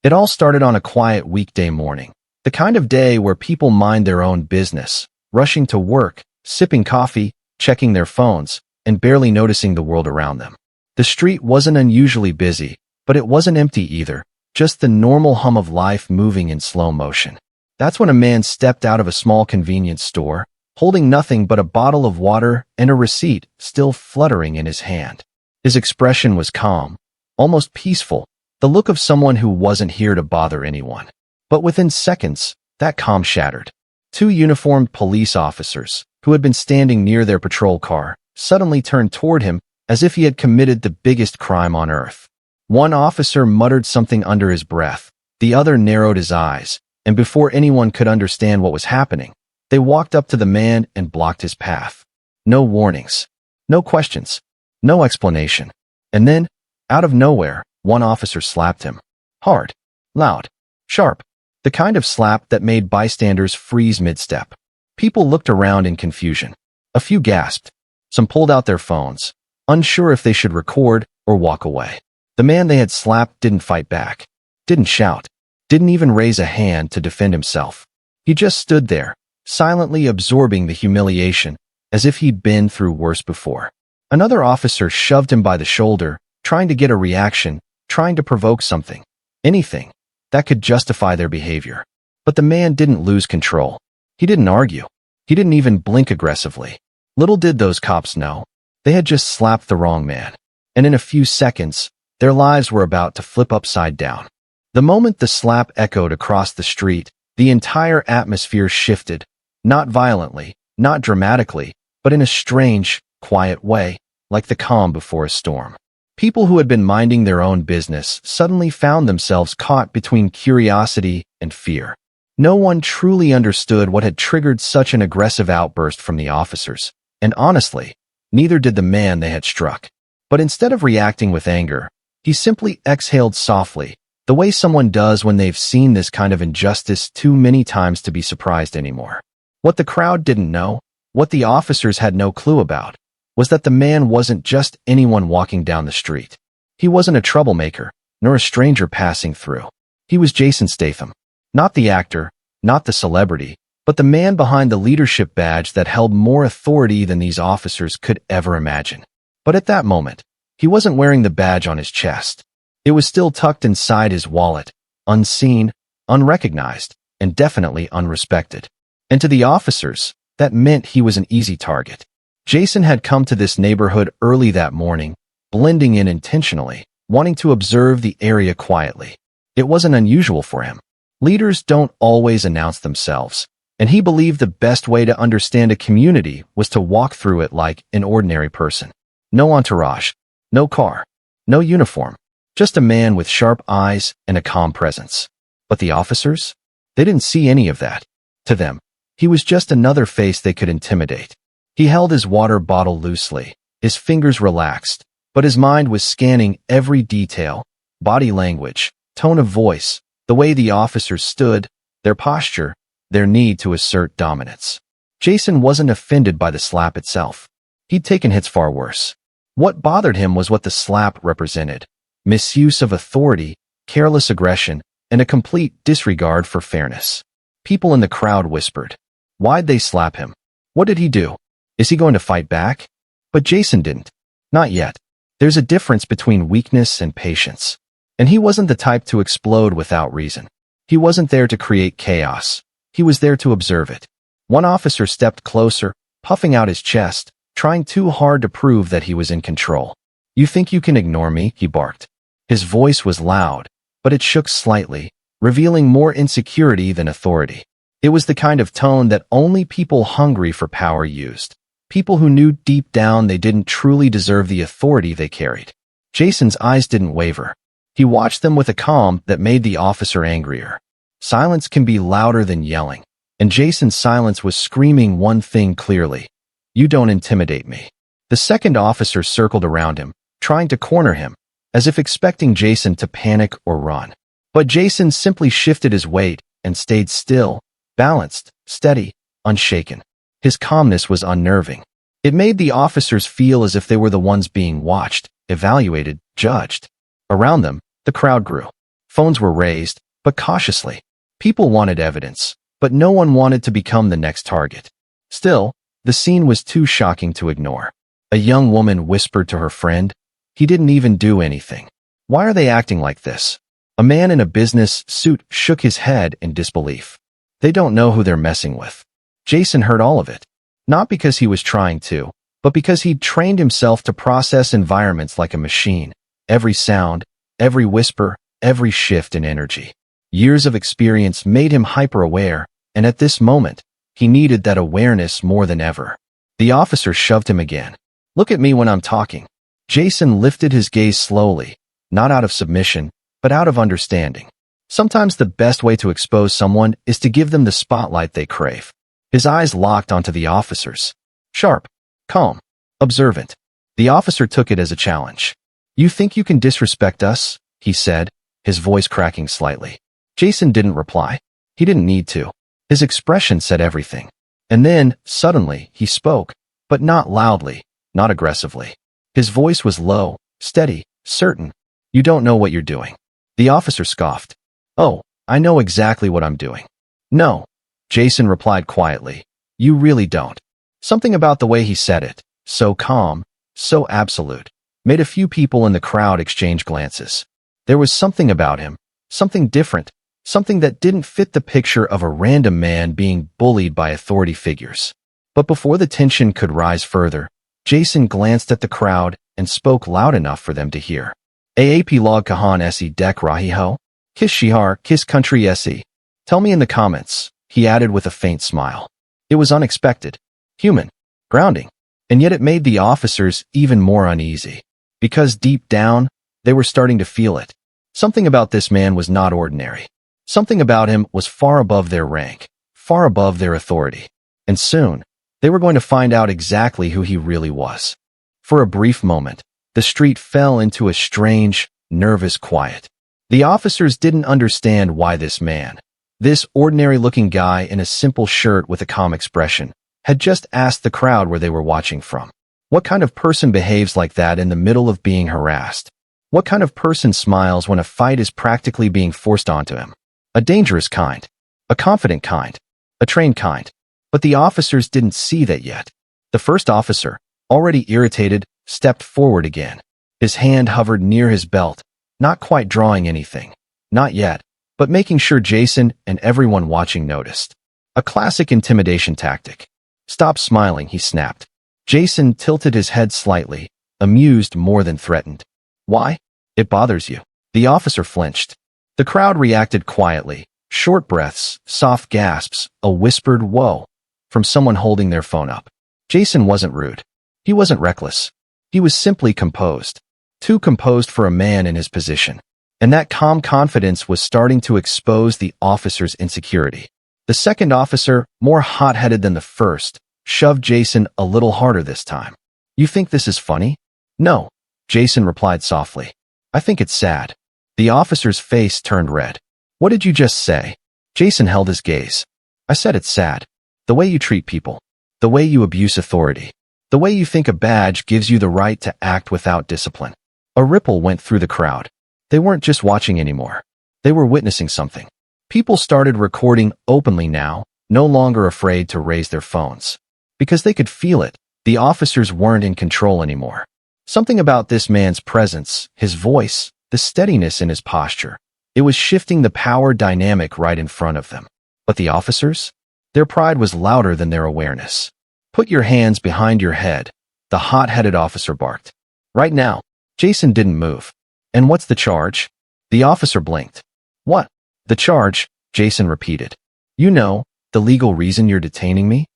It all started on a quiet weekday morning, the kind of day where people mind their own business, rushing to work, sipping coffee, checking their phones, and barely noticing the world around them. The street wasn't unusually busy, but it wasn't empty either, just the normal hum of life moving in slow motion. That's when a man stepped out of a small convenience store, holding nothing but a bottle of water and a receipt still fluttering in his hand. His expression was calm, almost peaceful, the look of someone who wasn't here to bother anyone. But within seconds, that calm shattered. Two uniformed police officers, who had been standing near their patrol car, suddenly turned toward him as if he had committed the biggest crime on earth. One officer muttered something under his breath, the other narrowed his eyes, and before anyone could understand what was happening, they walked up to the man and blocked his path. No warnings, no questions, no explanation. And then, out of nowhere, one officer slapped him. Hard, loud, sharp. The kind of slap that made bystanders freeze mid-step. People looked around in confusion. A few gasped. Some pulled out their phones, unsure if they should record or walk away. The man they had slapped didn't fight back, didn't shout, didn't even raise a hand to defend himself. He just stood there, silently absorbing the humiliation, as if he'd been through worse before. Another officer shoved him by the shoulder, trying to get a reaction, trying to provoke something, anything that could justify their behavior. But the man didn't lose control. He didn't argue. He didn't even blink aggressively. Little did those cops know, they had just slapped the wrong man. And in a few seconds, their lives were about to flip upside down. The moment the slap echoed across the street, the entire atmosphere shifted, not violently, not dramatically, but in a strange, quiet way, like the calm before a storm. People who had been minding their own business suddenly found themselves caught between curiosity and fear. No one truly understood what had triggered such an aggressive outburst from the officers, and honestly, neither did the man they had struck. But instead of reacting with anger, he simply exhaled softly, the way someone does when they've seen this kind of injustice too many times to be surprised anymore. What the crowd didn't know, what the officers had no clue about, was that the man wasn't just anyone walking down the street. He wasn't a troublemaker, nor a stranger passing through. He was Jason Statham. Not the actor, not the celebrity, but the man behind the leadership badge that held more authority than these officers could ever imagine. But at that moment, he wasn't wearing the badge on his chest. It was still tucked inside his wallet, unseen, unrecognized, and definitely unrespected. And to the officers, that meant he was an easy target. Jason had come to this neighborhood early that morning, blending in intentionally, wanting to observe the area quietly. It wasn't unusual for him. Leaders don't always announce themselves, and he believed the best way to understand a community was to walk through it like an ordinary person. No entourage, no car, no uniform, just a man with sharp eyes and a calm presence. But the officers? They didn't see any of that. To them, he was just another face they could intimidate. He held his water bottle loosely, his fingers relaxed, but his mind was scanning every detail, body language, tone of voice, the way the officers stood, their posture, their need to assert dominance. Jason wasn't offended by the slap itself. He'd taken hits far worse. What bothered him was what the slap represented: misuse of authority, careless aggression, and a complete disregard for fairness. People in the crowd whispered, "Why'd they slap him? What did he do? Is he going to fight back?" But Jason didn't. Not yet. There's a difference between weakness and patience. And he wasn't the type to explode without reason. He wasn't there to create chaos. He was there to observe it. One officer stepped closer, puffing out his chest, trying too hard to prove that he was in control. "You think you can ignore me?" he barked. His voice was loud, but it shook slightly, revealing more insecurity than authority. It was the kind of tone that only people hungry for power used. People who knew deep down they didn't truly deserve the authority they carried. Jason's eyes didn't waver. He watched them with a calm that made the officer angrier. Silence can be louder than yelling, and Jason's silence was screaming one thing clearly: "You don't intimidate me." The second officer circled around him, trying to corner him, as if expecting Jason to panic or run. But Jason simply shifted his weight and stayed still, balanced, steady, unshaken. His calmness was unnerving. It made the officers feel as if they were the ones being watched, evaluated, judged. Around them, the crowd grew. Phones were raised, but cautiously. People wanted evidence, but no one wanted to become the next target. Still, the scene was too shocking to ignore. A young woman whispered to her friend, "He didn't even do anything. Why are they acting like this?" A man in a business suit shook his head in disbelief. They don't know who they're messing with. Jason heard all of it. Not because he was trying to, but because he'd trained himself to process environments like a machine. Every sound, every whisper, every shift in energy. Years of experience made him hyper-aware, and at this moment, he needed that awareness more than ever. The officer shoved him again. "Look at me when I'm talking." Jason lifted his gaze slowly, not out of submission, but out of understanding. Sometimes the best way to expose someone is to give them the spotlight they crave. His eyes locked onto the officer's. Sharp, calm, observant. The officer took it as a challenge. "You think you can disrespect us?" he said, his voice cracking slightly. Jason didn't reply. He didn't need to. His expression said everything. And then, suddenly, he spoke, but not loudly, not aggressively. His voice was low, steady, certain. "You don't know what you're doing." The officer scoffed. "Oh, I know exactly what I'm doing." "No," Jason replied quietly. "You really don't." Something about the way he said it, so calm, so absolute, made a few people in the crowd exchange glances. There was something about him, something different, something that didn't fit the picture of a random man being bullied by authority figures. But before the tension could rise further, Jason glanced at the crowd and spoke loud enough for them to hear. "Aap log kahan esi dek rahi ho? Kis shihar, kis country esi?" "Tell me in the comments," he added with a faint smile. It was unexpected, human, grounding, and yet it made the officers even more uneasy. Because deep down, they were starting to feel it. Something about this man was not ordinary. Something about him was far above their rank, far above their authority. And soon, they were going to find out exactly who he really was. For a brief moment, the street fell into a strange, nervous quiet. The officers didn't understand why this man, this ordinary-looking guy in a simple shirt with a calm expression, had just asked the crowd where they were watching from. What kind of person behaves like that in the middle of being harassed? What kind of person smiles when a fight is practically being forced onto him? A dangerous kind, a confident kind, a trained kind. But the officers didn't see that yet. The first officer, already irritated, stepped forward again. His hand hovered near his belt, not quite drawing anything. Not yet, but making sure Jason and everyone watching noticed. A classic intimidation tactic. "Stop smiling," he snapped. Jason tilted his head slightly, amused more than threatened. "Why? It bothers you." The officer flinched. The crowd reacted quietly, short breaths, soft gasps, a whispered "whoa" from someone holding their phone up. Jason wasn't rude. He wasn't reckless. He was simply composed. Too composed for a man in his position. And that calm confidence was starting to expose the officer's insecurity. The second officer, more hot-headed than the first, shoved Jason a little harder this time. "You think this is funny?" "No," Jason replied softly. "I think it's sad." The officer's face turned red. "What did you just say?" Jason held his gaze. "I said it's sad. The way you treat people. The way you abuse authority. The way you think a badge gives you the right to act without discipline." A ripple went through the crowd. They weren't just watching anymore. They were witnessing something. People started recording openly now, no longer afraid to raise their phones. Because they could feel it, the officers weren't in control anymore. Something about this man's presence, his voice, the steadiness in his posture. It was shifting the power dynamic right in front of them. But the officers? Their pride was louder than their awareness. "Put your hands behind your head," the hot-headed officer barked. Right now, Jason didn't move. "And what's the charge?" The officer blinked. "What? The charge?" Jason repeated. "You know, the legal reason you're detaining me?"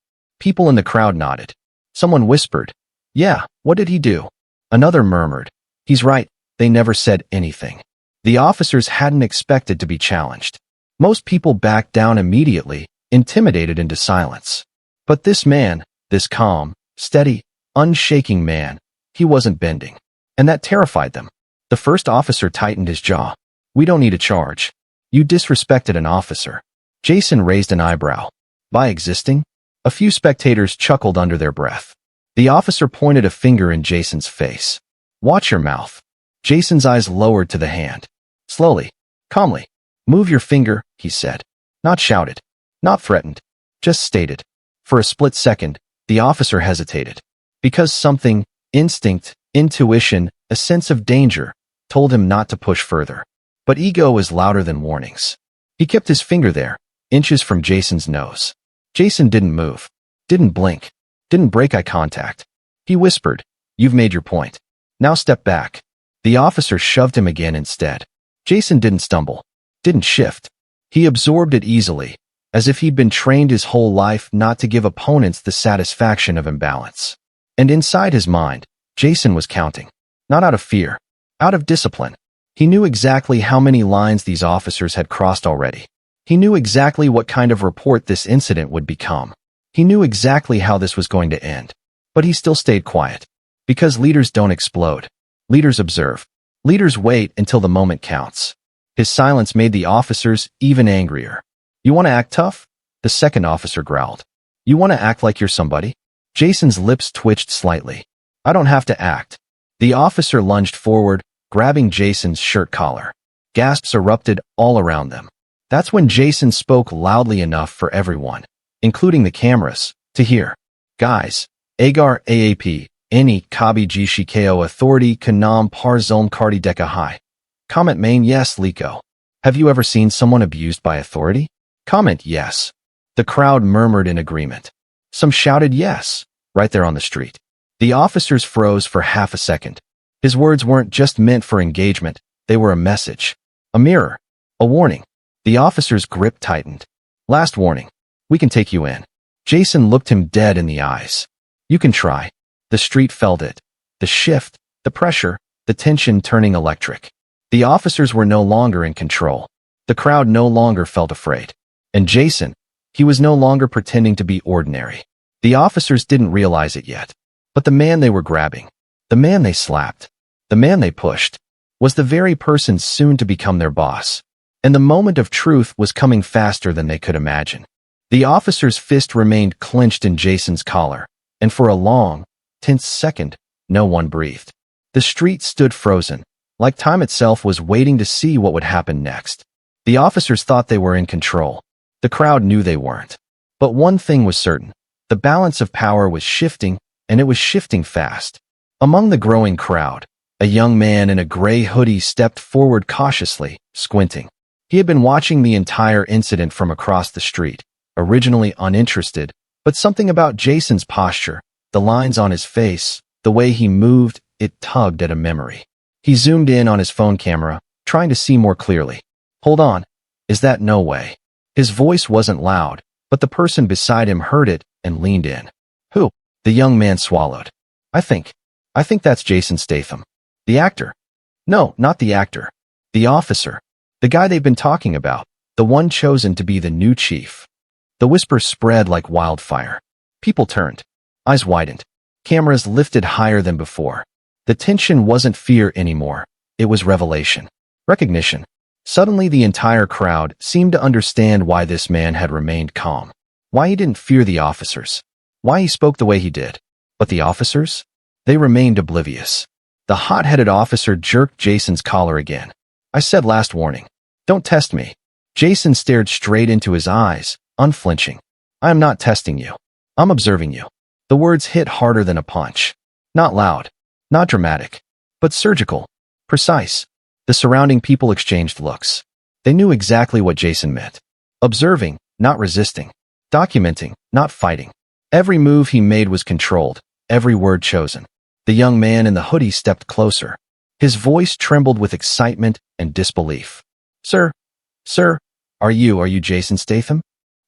People in the crowd nodded. Someone whispered, "Yeah, what did he do?" Another murmured, "He's right, they never said anything." The officers hadn't expected to be challenged. Most people backed down immediately, intimidated into silence. But this man, this calm, steady, unshaking man, he wasn't bending. And that terrified them. The first officer tightened his jaw. "We don't need a charge. You disrespected an officer." Jason raised an eyebrow. "By existing?" A few spectators chuckled under their breath. The officer pointed a finger in Jason's face. "Watch your mouth." Jason's eyes lowered to the hand. Slowly, Calmly. Move your finger, he said. Not shouted. Not threatened. Just stated. For a split second, the officer hesitated. Because something, instinct, intuition, a sense of danger, told him not to push further. But ego is louder than warnings. He kept his finger there, inches from Jason's nose. Jason didn't move. Didn't blink. Didn't break eye contact. He whispered, "You've made your point. Now step back." The officer shoved him again instead. Jason didn't stumble. Didn't shift. He absorbed it easily, as if he'd been trained his whole life not to give opponents the satisfaction of imbalance. And inside his mind, Jason was counting. Not out of fear. Out of discipline. He knew exactly how many lines these officers had crossed already. He knew exactly what kind of report this incident would become. He knew exactly how this was going to end. But he still stayed quiet. Because leaders don't explode. Leaders observe. Leaders wait until the moment counts. His silence made the officers even angrier. "You want to act tough?" The second officer growled. "You want to act like you're somebody?" Jason's lips twitched slightly. "I don't have to act." The officer lunged forward, grabbing Jason's shirt collar. Gasps erupted all around them. That's when Jason spoke loudly enough for everyone, including the cameras, to hear. "Guys, Agar AAP, Any Kabi Jishikeo Authority Kanam Par Zolm Kardi Deka Hai." Comment main yes Liko. "Have you ever seen someone abused by authority?" Comment yes. The crowd murmured in agreement. Some shouted yes, right there on the street. The officers froze for half a second. His words weren't just meant for engagement, they were a message. A mirror. A warning. The officer's grip tightened. "Last warning. We can take you in." Jason looked him dead in the eyes. "You can try." The street felt it. The shift, the pressure, the tension turning electric. The officers were no longer in control. The crowd no longer felt afraid. And Jason, he was no longer pretending to be ordinary. The officers didn't realize it yet. But the man they were grabbing, the man they slapped, the man they pushed, was the very person soon to become their boss. And the moment of truth was coming faster than they could imagine. The officer's fist remained clenched in Jason's collar, and for a long, tense second, no one breathed. The street stood frozen, like time itself was waiting to see what would happen next. The officers thought they were in control. The crowd knew they weren't. But one thing was certain. The balance of power was shifting, and it was shifting fast. Among the growing crowd, a young man in a gray hoodie stepped forward cautiously, squinting. He had been watching the entire incident from across the street, originally uninterested, but something about Jason's posture, the lines on his face, the way he moved, it tugged at a memory. He zoomed in on his phone camera, trying to see more clearly. "Hold on. Is that no way?" His voice wasn't loud, but the person beside him heard it and leaned in. "Who?" The young man swallowed. I think that's Jason Statham. The actor." "No, not the actor. The officer. The guy they've been talking about. The one chosen to be the new chief." The whisper spread like wildfire. People turned. Eyes widened. Cameras lifted higher than before. The tension wasn't fear anymore. It was revelation. Recognition. Suddenly the entire crowd seemed to understand why this man had remained calm. Why he didn't fear the officers. Why he spoke the way he did. But the officers? They remained oblivious. The hot-headed officer jerked Jason's collar again. "I said last warning. Don't test me." Jason stared straight into his eyes, unflinching. "I am not testing you. I'm observing you." The words hit harder than a punch. Not loud. Not dramatic. But surgical. Precise. The surrounding people exchanged looks. They knew exactly what Jason meant. Observing, not resisting. Documenting, not fighting. Every move he made was controlled, every word chosen. The young man in the hoodie stepped closer. His voice trembled with excitement and disbelief. Sir, are you Jason Statham?"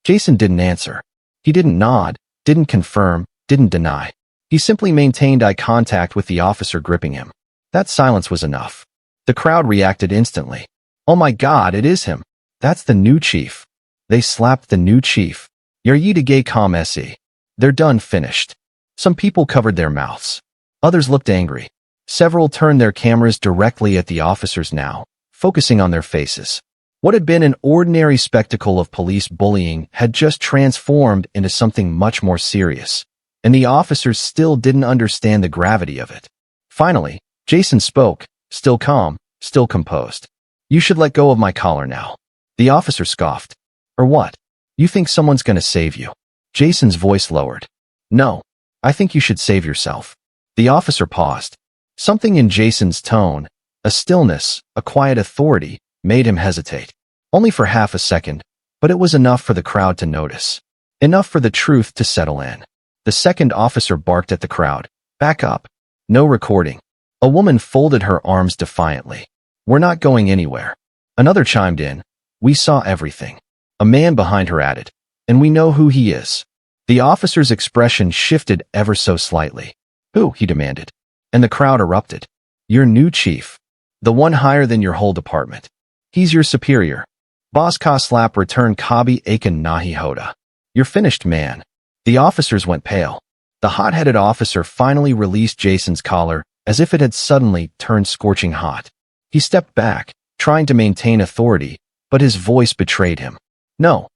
Jason didn't answer. He didn't nod, didn't confirm, didn't deny. He simply maintained eye contact with the officer gripping him. That silence was enough. The crowd reacted instantly. "Oh my God, it is him. That's the new chief." They slapped the new chief. "Yeryi gay com se." They're done, finished. Some people covered their mouths. Others looked angry. Several turned their cameras directly at the officers now, focusing on their faces. What had been an ordinary spectacle of police bullying had just transformed into something much more serious, and the officers still didn't understand the gravity of it. Finally, Jason spoke, still calm, still composed. You should let go of my collar now. The officer scoffed. Or what? You think someone's gonna save you? Jason's voice lowered. No, I think you should save yourself. The officer paused. Something in Jason's tone, a stillness, a quiet authority, made him hesitate. Only for half a second, but it was enough for the crowd to notice. Enough for the truth to settle in. The second officer barked at the crowd. Back up. No recording. A woman folded her arms defiantly. We're not going anywhere. Another chimed in. We saw everything. A man behind her added. And we know who he is. The officer's expression shifted ever so slightly. Who? He demanded. And the crowd erupted. Your new chief. The one higher than your whole department. He's your superior. Boss Ka slap return Kabi Akan Nahi Hoda. You're finished, man. The officers went pale. The hot-headed officer finally released Jason's collar, as if it had suddenly turned scorching hot. He stepped back, trying to maintain authority, but his voice betrayed him. No,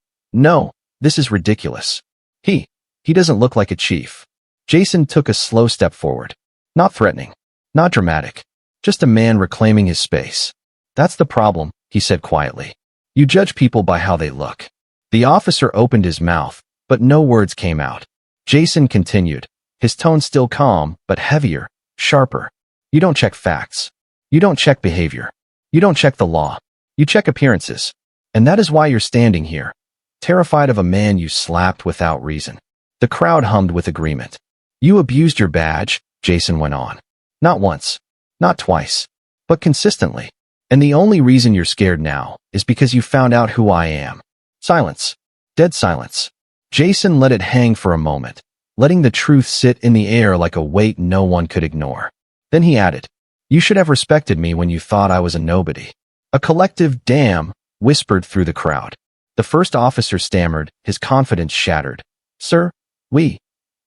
this is ridiculous. He doesn't look like a chief. Jason took a slow step forward. Not threatening, not dramatic, just a man reclaiming his space. That's the problem, he said quietly. You judge people by how they look. The officer opened his mouth, but no words came out. Jason continued, his tone still calm, but heavier, sharper. You don't check facts. You don't check behavior. You don't check the law. You check appearances. And that is why you're standing here, terrified of a man you slapped without reason. The crowd hummed with agreement. You abused your badge, Jason went on. Not once, not twice, but consistently. And the only reason you're scared now is because you found out who I am. Silence. Dead silence. Jason let it hang for a moment, letting the truth sit in the air like a weight no one could ignore. Then he added, You should have respected me when you thought I was a nobody. A collective damn whispered through the crowd. The first officer stammered, his confidence shattered. Sir, we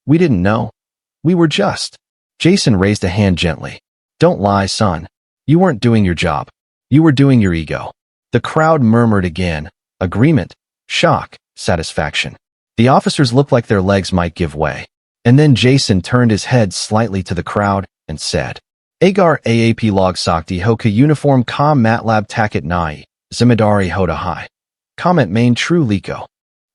didn't know. We were just. Jason raised a hand gently. Don't lie, son. You weren't doing your job. You were doing your ego. The crowd murmured again. Agreement, shock, satisfaction. The officers looked like their legs might give way. And then Jason turned his head slightly to the crowd and said, Agar Aap log sakti hoka uniform ka matlab takit nai, zimidari hoda hai. Comment main true liko.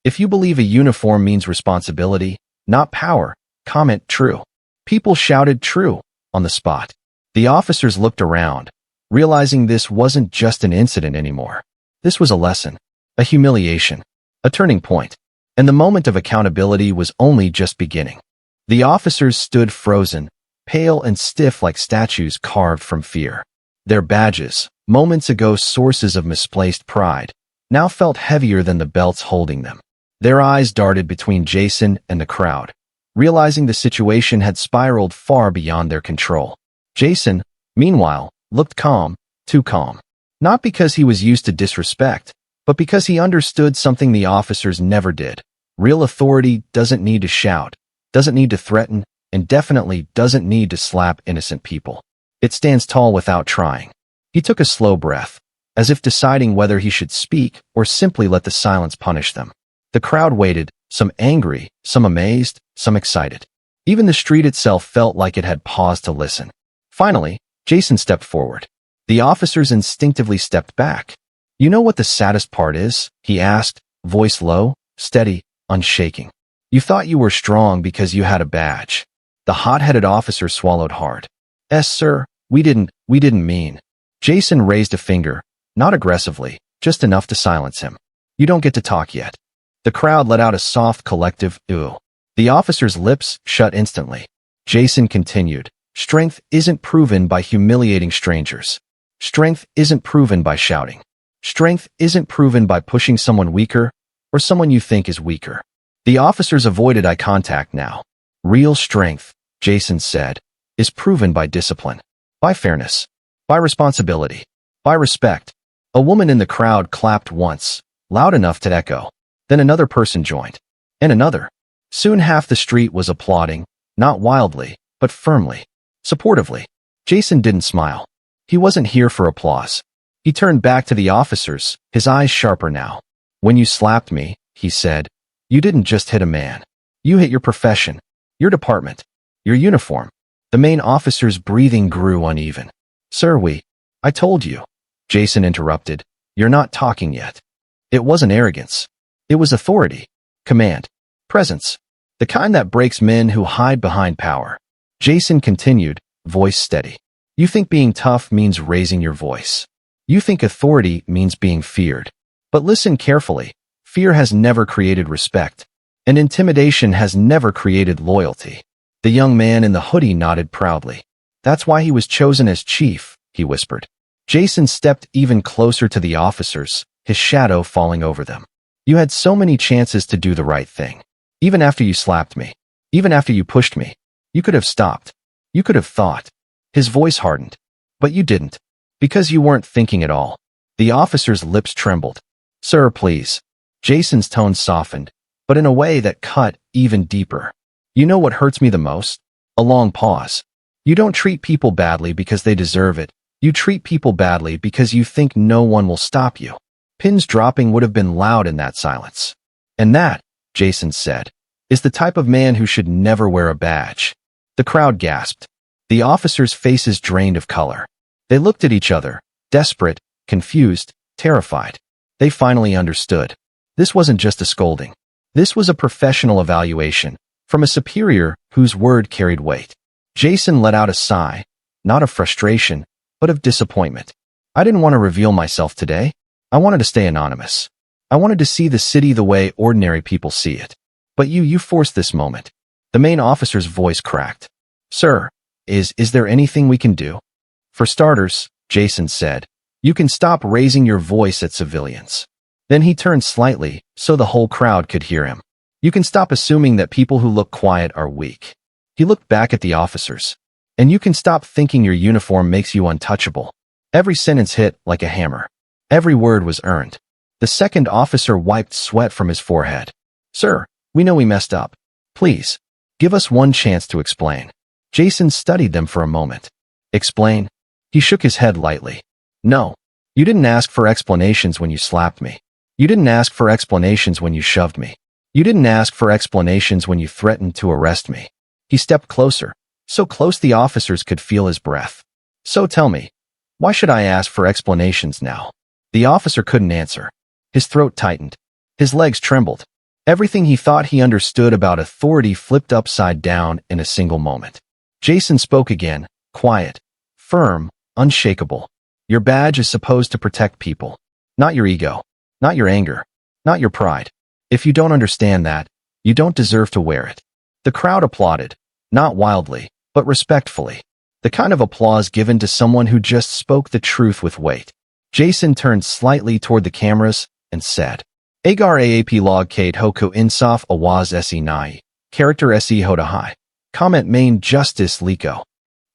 If you believe a uniform means responsibility, not power, comment true. People shouted true on the spot. The officers looked around, realizing this wasn't just an incident anymore. This was a lesson, a humiliation, a turning point, and the moment of accountability was only just beginning. The officers stood frozen, pale and stiff like statues carved from fear. Their badges, moments ago sources of misplaced pride, now felt heavier than the belts holding them. Their eyes darted between Jason and the crowd, realizing the situation had spiraled far beyond their control. Jason, meanwhile, looked calm, too calm. Not because he was used to disrespect, but because he understood something the officers never did. Real authority doesn't need to shout, doesn't need to threaten, and definitely doesn't need to slap innocent people. It stands tall without trying. He took a slow breath, as if deciding whether he should speak or simply let the silence punish them. The crowd waited, some angry, some amazed, some excited. Even the street itself felt like it had paused to listen. Finally, Jason stepped forward. The officers instinctively stepped back. You know what the saddest part is? He asked, voice low, steady, unshaking. You thought you were strong because you had a badge. The hot-headed officer swallowed hard. Sir, we didn't mean. Jason raised a finger, not aggressively, just enough to silence him. You don't get to talk yet. The crowd let out a soft collective "ew." The officer's lips shut instantly. Jason continued, Strength isn't proven by humiliating strangers. Strength isn't proven by shouting. Strength isn't proven by pushing someone weaker or someone you think is weaker. The officers avoided eye contact now. Real strength, Jason said, is proven by discipline, by fairness, by responsibility, by respect. A woman in the crowd clapped once, loud enough to echo. Then another person joined. And another. Soon half the street was applauding, not wildly, but firmly, supportively. Jason didn't smile. He wasn't here for applause. He turned back to the officers, his eyes sharper now. When you slapped me, he said, you didn't just hit a man. You hit your profession, your department, your uniform. The main officer's breathing grew uneven. Sir, I told you. Jason interrupted. You're not talking yet. It wasn't arrogance. It was authority, command, presence, the kind that breaks men who hide behind power. Jason continued, voice steady. You think being tough means raising your voice. You think authority means being feared. But listen carefully. Fear has never created respect, and intimidation has never created loyalty. The young man in the hoodie nodded proudly. That's why he was chosen as chief, he whispered. Jason stepped even closer to the officers, his shadow falling over them. You had so many chances to do the right thing. Even after you slapped me. Even after you pushed me. You could have stopped. You could have thought. His voice hardened. But you didn't. Because you weren't thinking at all. The officer's lips trembled. Sir, please. Jason's tone softened, but in a way that cut even deeper. You know what hurts me the most? A long pause. You don't treat people badly because they deserve it. You treat people badly because you think no one will stop you. Pins dropping would have been loud in that silence. And that, Jason said, is the type of man who should never wear a badge. The crowd gasped. The officers' faces drained of color. They looked at each other, desperate, confused, terrified. They finally understood. This wasn't just a scolding. This was a professional evaluation, from a superior whose word carried weight. Jason let out a sigh, not of frustration, but of disappointment. I didn't want to reveal myself today. I wanted to stay anonymous. I wanted to see the city the way ordinary people see it. But you forced this moment. The main officer's voice cracked. Sir, is there anything we can do? For starters, Jason said, you can stop raising your voice at civilians. Then he turned slightly, so the whole crowd could hear him. You can stop assuming that people who look quiet are weak. He looked back at the officers. And you can stop thinking your uniform makes you untouchable. Every sentence hit like a hammer. Every word was earned. The second officer wiped sweat from his forehead. Sir, we know we messed up. Please, give us one chance to explain. Jason studied them for a moment. Explain? He shook his head lightly. No. You didn't ask for explanations when you slapped me. You didn't ask for explanations when you shoved me. You didn't ask for explanations when you threatened to arrest me. He stepped closer, so close the officers could feel his breath. So tell me, why should I ask for explanations now? The officer couldn't answer. His throat tightened. His legs trembled. Everything he thought he understood about authority flipped upside down in a single moment. Jason spoke again, quiet, firm, unshakable. Your badge is supposed to protect people, not your ego, not your anger, not your pride. If you don't understand that, you don't deserve to wear it. The crowd applauded, not wildly, but respectfully. The kind of applause given to someone who just spoke the truth with weight. Jason turned slightly toward the cameras and said, Agar aap log kate hoku insaf awaz se nai, character se hodahai. Comment main justice liko.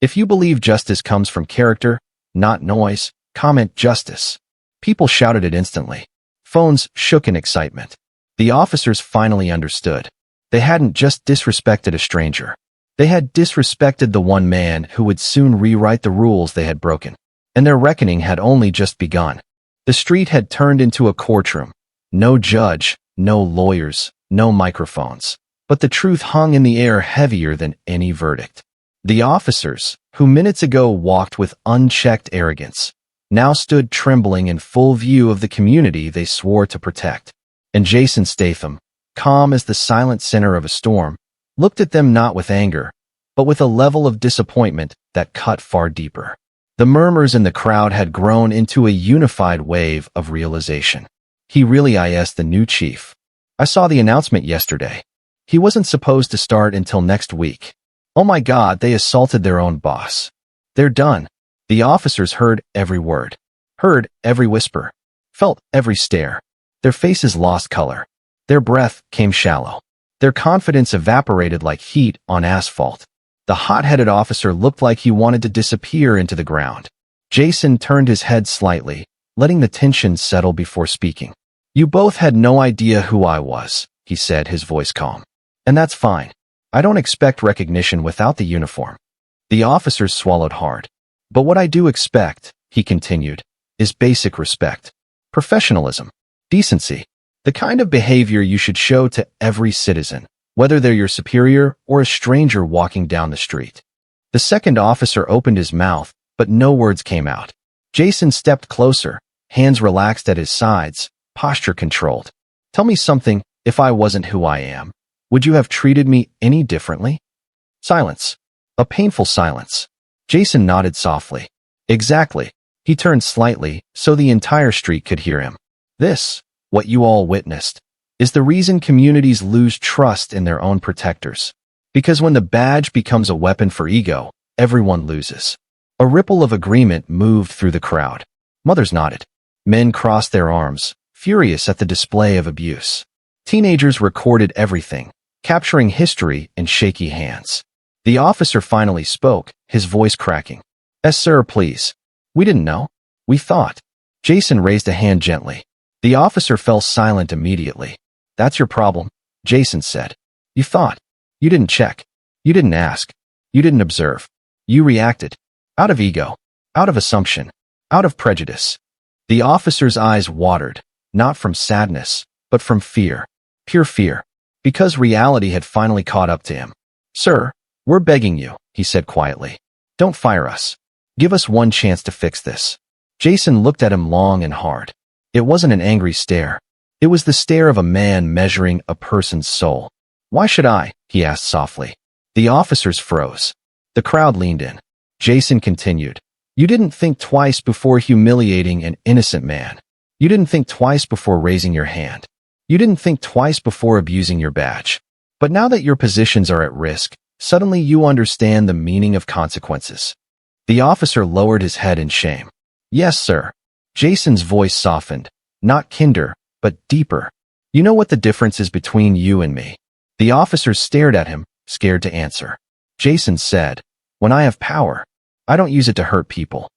If you believe justice comes from character, not noise, comment justice. People shouted it instantly. Phones shook in excitement. The officers finally understood. They hadn't just disrespected a stranger. They had disrespected the one man who would soon rewrite the rules they had broken. And their reckoning had only just begun. The street had turned into a courtroom. No judge, no lawyers, no microphones. But the truth hung in the air heavier than any verdict. The officers, who minutes ago walked with unchecked arrogance, now stood trembling in full view of the community they swore to protect. And Jason Statham, calm as the silent center of a storm, looked at them not with anger, but with a level of disappointment that cut far deeper. The murmurs in the crowd had grown into a unified wave of realization. He really is the new chief. I saw the announcement yesterday. He wasn't supposed to start until next week. Oh my God, they assaulted their own boss. They're done. The officers heard every word, heard every whisper, felt every stare. Their faces lost color. Their breath came shallow. Their confidence evaporated like heat on asphalt. The hot-headed officer looked like he wanted to disappear into the ground. Jason turned his head slightly, letting the tension settle before speaking. You both had no idea who I was, he said, his voice calm. And that's fine. I don't expect recognition without the uniform. The officers swallowed hard. But what I do expect, he continued, is basic respect, professionalism, decency, the kind of behavior you should show to every citizen, whether they're your superior or a stranger walking down the street. The second officer opened his mouth, but no words came out. Jason stepped closer, hands relaxed at his sides, posture controlled. Tell me something, if I wasn't who I am, would you have treated me any differently? Silence. A painful silence. Jason nodded softly. Exactly. He turned slightly, so the entire street could hear him. This, what you all witnessed, is the reason communities lose trust in their own protectors. Because when the badge becomes a weapon for ego, everyone loses. A ripple of agreement moved through the crowd. Mothers nodded. Men crossed their arms, furious at the display of abuse. Teenagers recorded everything, capturing history in shaky hands. The officer finally spoke, his voice cracking. Yes, sir, please. We didn't know. We thought. Jason raised a hand gently. The officer fell silent immediately. That's your problem, Jason said. You thought. You didn't check. You didn't ask. You didn't observe. You reacted. Out of ego. Out of assumption. Out of prejudice. The officer's eyes watered, not from sadness, but from fear. Pure fear. Because reality had finally caught up to him. Sir, we're begging you, he said quietly. Don't fire us. Give us one chance to fix this. Jason looked at him long and hard. It wasn't an angry stare. It was the stare of a man measuring a person's soul. Why should I? He asked softly. The officers froze. The crowd leaned in. Jason continued. You didn't think twice before humiliating an innocent man. You didn't think twice before raising your hand. You didn't think twice before abusing your badge. But now that your positions are at risk, suddenly you understand the meaning of consequences. The officer lowered his head in shame. Yes, sir. Jason's voice softened, not kinder, but deeper. You know what the difference is between you and me? The officers stared at him, scared to answer. Jason said, when I have power, I don't use it to hurt people.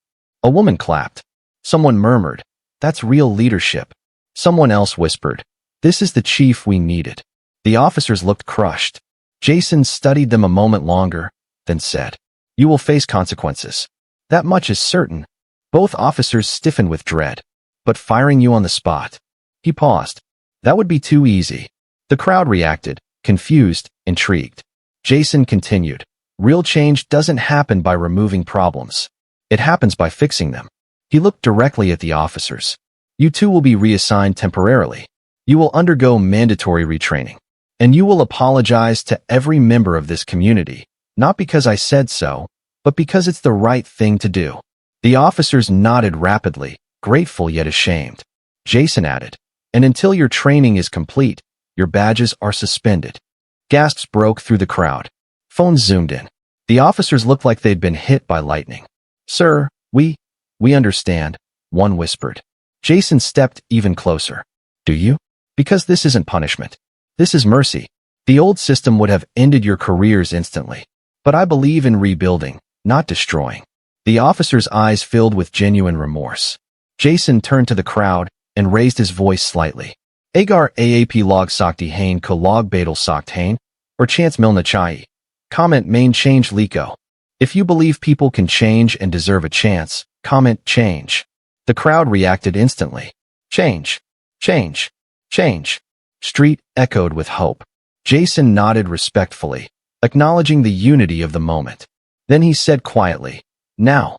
A woman clapped. Someone murmured, that's real leadership. Someone else whispered, this is the chief we needed. The officers looked crushed. Jason studied them a moment longer, then said, you will face consequences. That much is certain. Both officers stiffened with dread. But firing you on the spot. He paused. That would be too easy. The crowd reacted, confused, intrigued. Jason continued. Real change doesn't happen by removing problems. It happens by fixing them. He looked directly at the officers. You two will be reassigned temporarily. You will undergo mandatory retraining. And you will apologize to every member of this community, not because I said so, but because it's the right thing to do. The officers nodded rapidly, grateful yet ashamed. Jason added, and until your training is complete, your badges are suspended. Gasps broke through the crowd. Phones zoomed in. The officers looked like they'd been hit by lightning. Sir, we understand, one whispered. Jason stepped even closer. Do you? Because this isn't punishment. This is mercy. The old system would have ended your careers instantly. But I believe in rebuilding, not destroying. The officer's eyes filled with genuine remorse. Jason turned to the crowd and raised his voice slightly. Agar aap log sakti hain ko log badal sokt hain, or chance milna chai. Comment main change liko. If you believe people can change and deserve a chance, comment change. The crowd reacted instantly. Change. Change. Change. Street echoed with hope. Jason nodded respectfully, acknowledging the unity of the moment. Then he said quietly, now,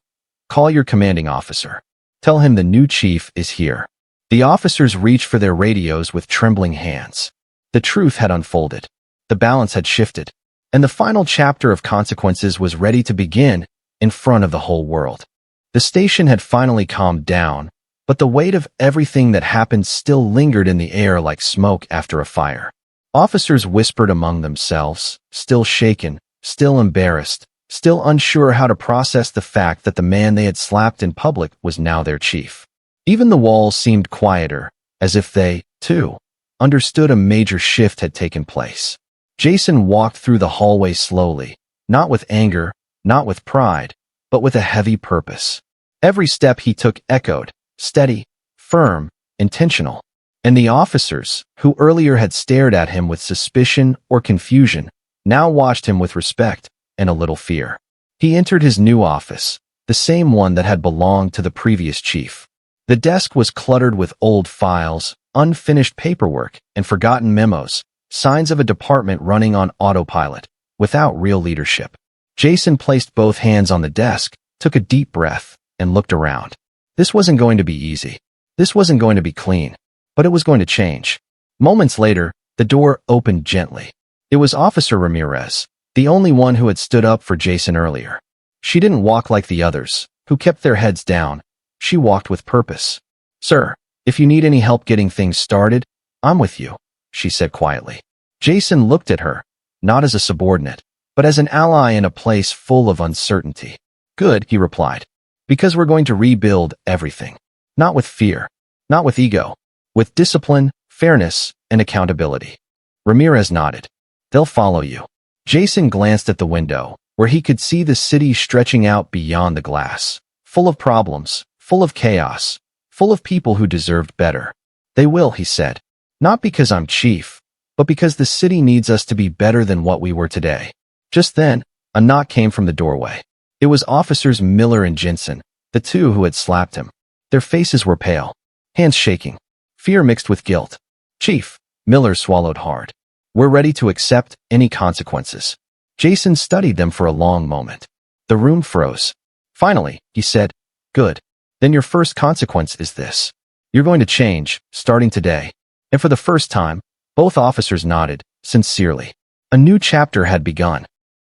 call your commanding officer. Tell him the new chief is here. The officers reached for their radios with trembling hands. The truth had unfolded. The balance had shifted. And the final chapter of consequences was ready to begin in front of the whole world. The station had finally calmed down, but the weight of everything that happened still lingered in the air like smoke after a fire. Officers whispered among themselves, still shaken, still embarrassed, still unsure how to process the fact that the man they had slapped in public was now their chief. Even the walls seemed quieter, as if they, too, understood a major shift had taken place. Jason walked through the hallway slowly, not with anger, not with pride, but with a heavy purpose. Every step he took echoed, steady, firm, intentional. And the officers, who earlier had stared at him with suspicion or confusion, now watched him with respect and a little fear. He entered his new office, the same one that had belonged to the previous chief. The desk was cluttered with old files, unfinished paperwork, and forgotten memos, signs of a department running on autopilot, without real leadership. Jason placed both hands on the desk, took a deep breath, and looked around. This wasn't going to be easy. This wasn't going to be clean. But it was going to change. Moments later, the door opened gently. It was Officer Ramirez, the only one who had stood up for Jason earlier. She didn't walk like the others, who kept their heads down. She walked with purpose. "Sir, if you need any help getting things started, I'm with you," she said quietly. Jason looked at her, not as a subordinate, but as an ally in a place full of uncertainty. "Good," he replied, "because we're going to rebuild everything. Not with fear, not with ego, with discipline, fairness, and accountability." Ramirez nodded. "They'll follow you." Jason glanced at the window, where he could see the city stretching out beyond the glass, full of problems, full of chaos, full of people who deserved better. "They will," he said. "Not because I'm chief, but because the city needs us to be better than what we were today." Just then, a knock came from the doorway. It was Officers Miller and Jensen, the two who had slapped him. Their faces were pale, hands shaking, fear mixed with guilt. "Chief," Miller swallowed hard. "We're ready to accept any consequences." Jason studied them for a long moment. The room froze. Finally, he said, "Good. Then your first consequence is this. You're going to change, starting today." And for the first time, both officers nodded, sincerely. A new chapter had begun.